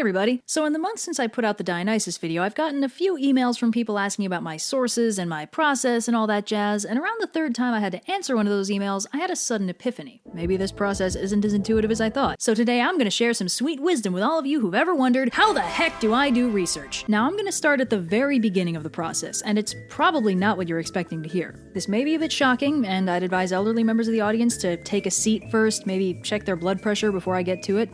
everybody! So in the months since I put out the Dionysus video, I've gotten a few emails from people asking about my sources and my process and all that jazz, and around the third time I had to answer one of those emails, I had a sudden epiphany. Maybe this process isn't as intuitive as I thought. So today I'm going to share some sweet wisdom with all of you who've ever wondered, how the heck do I do research? Now I'm going to start at the very beginning of the process, and it's probably not what you're expecting to hear. This may be a bit shocking, and I'd advise elderly members of the audience to take a seat first, maybe check their blood pressure before I get to it.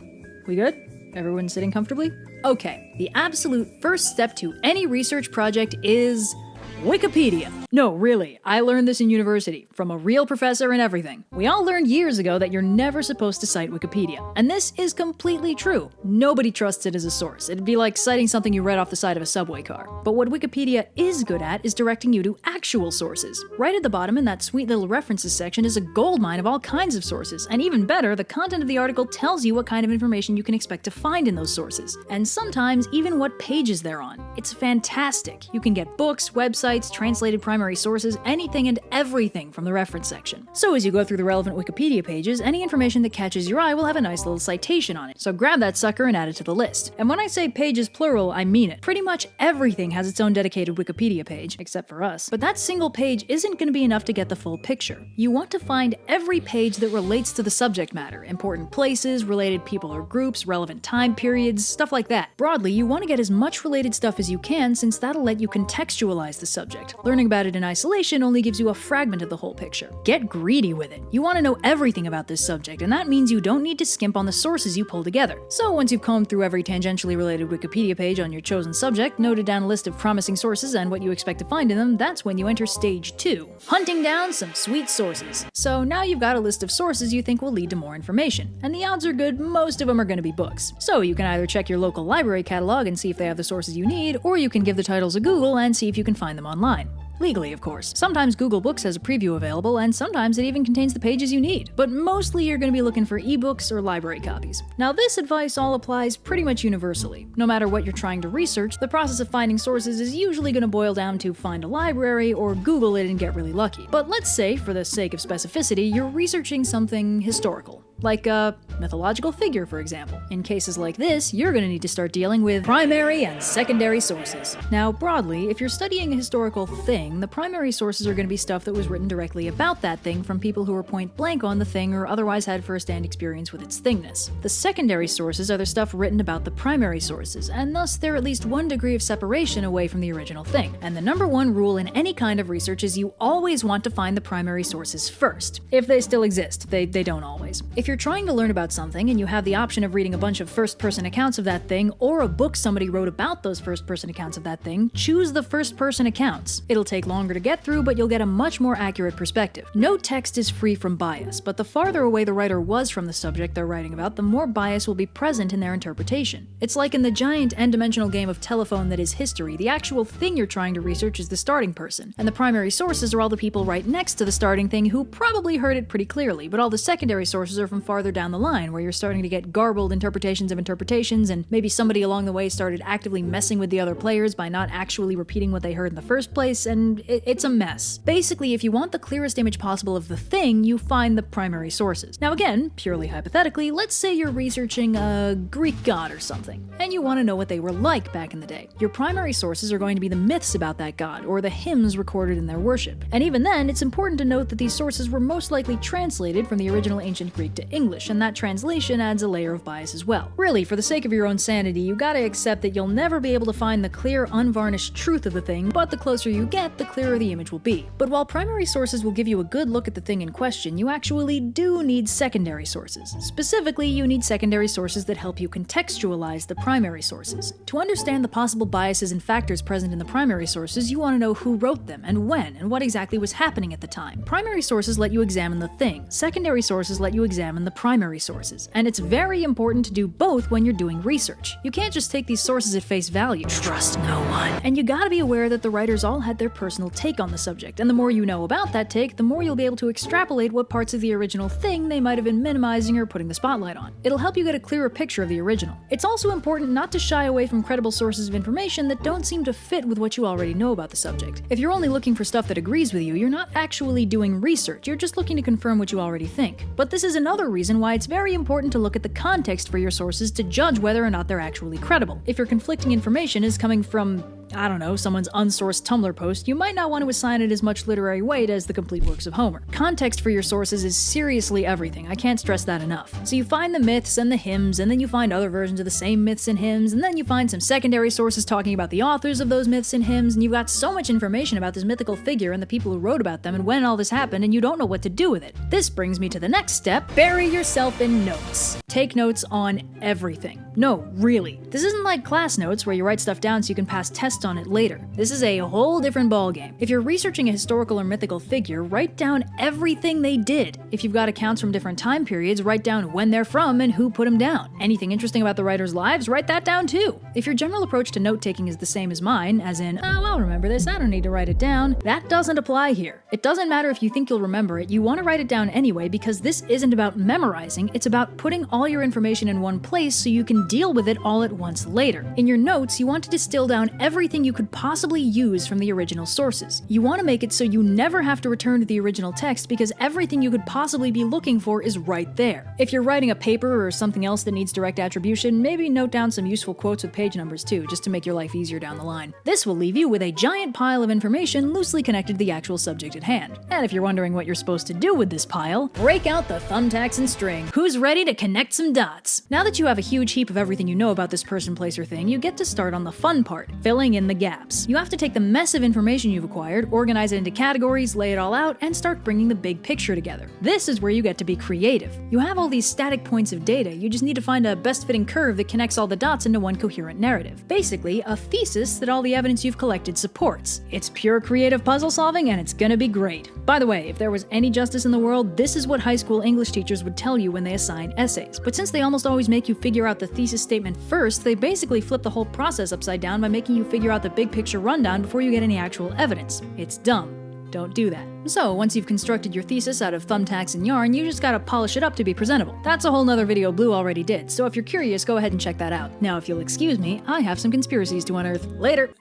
We good? Everyone sitting comfortably? Okay, the absolute first step to any research project is Wikipedia. No, really, I learned this in university, from a real professor and everything. We all learned years ago that you're never supposed to cite Wikipedia. And this is completely true. Nobody trusts it as a source. It'd be like citing something you read off the side of a subway car. But what Wikipedia is good at is directing you to actual sources. Right at the bottom in that sweet little references section is a goldmine of all kinds of sources. And even better, the content of the article tells you what kind of information you can expect to find in those sources. And sometimes even what pages they're on. It's fantastic. You can get books, websites, translated primary sources, anything and everything from the reference section. So as you go through the relevant Wikipedia pages, any information that catches your eye will have a nice little citation on it. So grab that sucker and add it to the list. And when I say pages plural, I mean it. Pretty much everything has its own dedicated Wikipedia page, except for us. But that single page isn't going to be enough to get the full picture. You want to find every page that relates to the subject matter, important places, related people or groups, relevant time periods, stuff like that. Broadly, you want to get as much related stuff as you can, since that'll let you contextualize the subject. Learning about it in isolation only gives you a fragment of the whole picture. Get greedy with it. You want to know everything about this subject, and that means you don't need to skimp on the sources you pull together. So once you've combed through every tangentially related Wikipedia page on your chosen subject, noted down a list of promising sources and what you expect to find in them, that's when you enter stage 2, hunting down some sweet sources. So now you've got a list of sources you think will lead to more information, and the odds are good most of them are going to be books. So you can either check your local library catalog and see if they have the sources you need, or you can give the titles a Google and see if you can find them online. Legally, of course. Sometimes Google Books has a preview available, and sometimes it even contains the pages you need. But mostly you're going to be looking for ebooks or library copies. Now this advice all applies pretty much universally. No matter what you're trying to research, the process of finding sources is usually going to boil down to find a library or Google it and get really lucky. But let's say, for the sake of specificity, you're researching something historical. Like a mythological figure, for example. In cases like this, you're going to need to start dealing with primary and secondary sources. Now, broadly, if you're studying a historical thing, the primary sources are going to be stuff that was written directly about that thing from people who were point blank on the thing or otherwise had first-hand experience with its thingness. The secondary sources are the stuff written about the primary sources, and thus they're at least one degree of separation away from the original thing. And the number one rule in any kind of research is you always want to find the primary sources first. If they still exist, they don't always. If you're trying to learn about something and you have the option of reading a bunch of first-person accounts of that thing or a book somebody wrote about those first-person accounts of that thing, choose the first-person accounts. It'll take longer to get through, but you'll get a much more accurate perspective. No text is free from bias, but the farther away the writer was from the subject they're writing about, the more bias will be present in their interpretation. It's like in the giant n-dimensional game of telephone that is history, the actual thing you're trying to research is the starting person, and the primary sources are all the people right next to the starting thing who probably heard it pretty clearly, but all the secondary sources are from farther down the line, where you're starting to get garbled interpretations of interpretations, and maybe somebody along the way started actively messing with the other players by not actually repeating what they heard in the first place, and it's a mess. Basically, if you want the clearest image possible of the thing, you find the primary sources. Now again, purely hypothetically, let's say you're researching a Greek god or something, and you want to know what they were like back in the day. Your primary sources are going to be the myths about that god, or the hymns recorded in their worship. And even then, it's important to note that these sources were most likely translated from the original ancient Greek to English, and that translation adds a layer of bias as well. Really, for the sake of your own sanity, you gotta accept that you'll never be able to find the clear, unvarnished truth of the thing, but the closer you get, the clearer the image will be. But while primary sources will give you a good look at the thing in question, you actually do need secondary sources. Specifically, you need secondary sources that help you contextualize the primary sources. To understand the possible biases and factors present in the primary sources, you want to know who wrote them, and when, and what exactly was happening at the time. Primary sources let you examine the thing. Secondary sources let you examine the primary sources. And it's very important to do both when you're doing research. You can't just take these sources at face value. Trust no one. And you gotta be aware that the writers all had their personal take on the subject, and the more you know about that take, the more you'll be able to extrapolate what parts of the original thing they might have been minimizing or putting the spotlight on. It'll help you get a clearer picture of the original. It's also important not to shy away from credible sources of information that don't seem to fit with what you already know about the subject. If you're only looking for stuff that agrees with you, you're not actually doing research, you're just looking to confirm what you already think. But this is another another reason why it's very important to look at the context for your sources to judge whether or not they're actually credible. If your conflicting information is coming from, I don't know, someone's unsourced Tumblr post, you might not want to assign it as much literary weight as the complete works of Homer. Context for your sources is seriously everything, I can't stress that enough. So you find the myths and the hymns, and then you find other versions of the same myths and hymns, and then you find some secondary sources talking about the authors of those myths and hymns, and you've got so much information about this mythical figure and the people who wrote about them and when all this happened, and you don't know what to do with it. This brings me to the next step: bury yourself in notes. Take notes on everything. No, really. This isn't like class notes where you write stuff down so you can pass tests on it later. This is a whole different ballgame. If you're researching a historical or mythical figure, write down everything they did. If you've got accounts from different time periods, write down when they're from and who put them down. Anything interesting about the writers' lives, write that down too. If your general approach to note-taking is the same as mine, as in, oh, I'll remember this, I don't need to write it down, that doesn't apply here. It doesn't matter if you think you'll remember it, you want to write it down anyway because this isn't about memorizing, it's about putting all your information in one place so you can deal with it all at once later. In your notes, you want to distill down everything you could possibly use from the original sources. You want to make it so you never have to return to the original text because everything you could possibly be looking for is right there. If you're writing a paper or something else that needs direct attribution, maybe note down some useful quotes with page numbers too, just to make your life easier down the line. This will leave you with a giant pile of information loosely connected to the actual subject at hand. And if you're wondering what you're supposed to do with this pile, break out the thumbtacks and string. Who's ready to connect some dots? Now that you have a huge heap of everything you know about this person, place, or thing, you get to start on the fun part, filling in the gaps. You have to take the mess of information you've acquired, organize it into categories, lay it all out, and start bringing the big picture together. This is where you get to be creative. You have all these static points of data, you just need to find a best-fitting curve that connects all the dots into one coherent narrative. Basically, a thesis that all the evidence you've collected supports. It's pure creative puzzle solving, and it's gonna be great. By the way, if there was any justice in the world, this is what high school English teachers would tell you when they assign essays. But since they almost always make you figure out the thesis statement first, they basically flip the whole process upside down by making you figure out the big picture rundown before you get any actual evidence. It's dumb. Don't do that. So, once you've constructed your thesis out of thumbtacks and yarn, you just gotta polish it up to be presentable. That's a whole nother video Blue already did, so if you're curious, go ahead and check that out. Now, if you'll excuse me, I have some conspiracies to unearth. Later!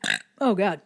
Oh god.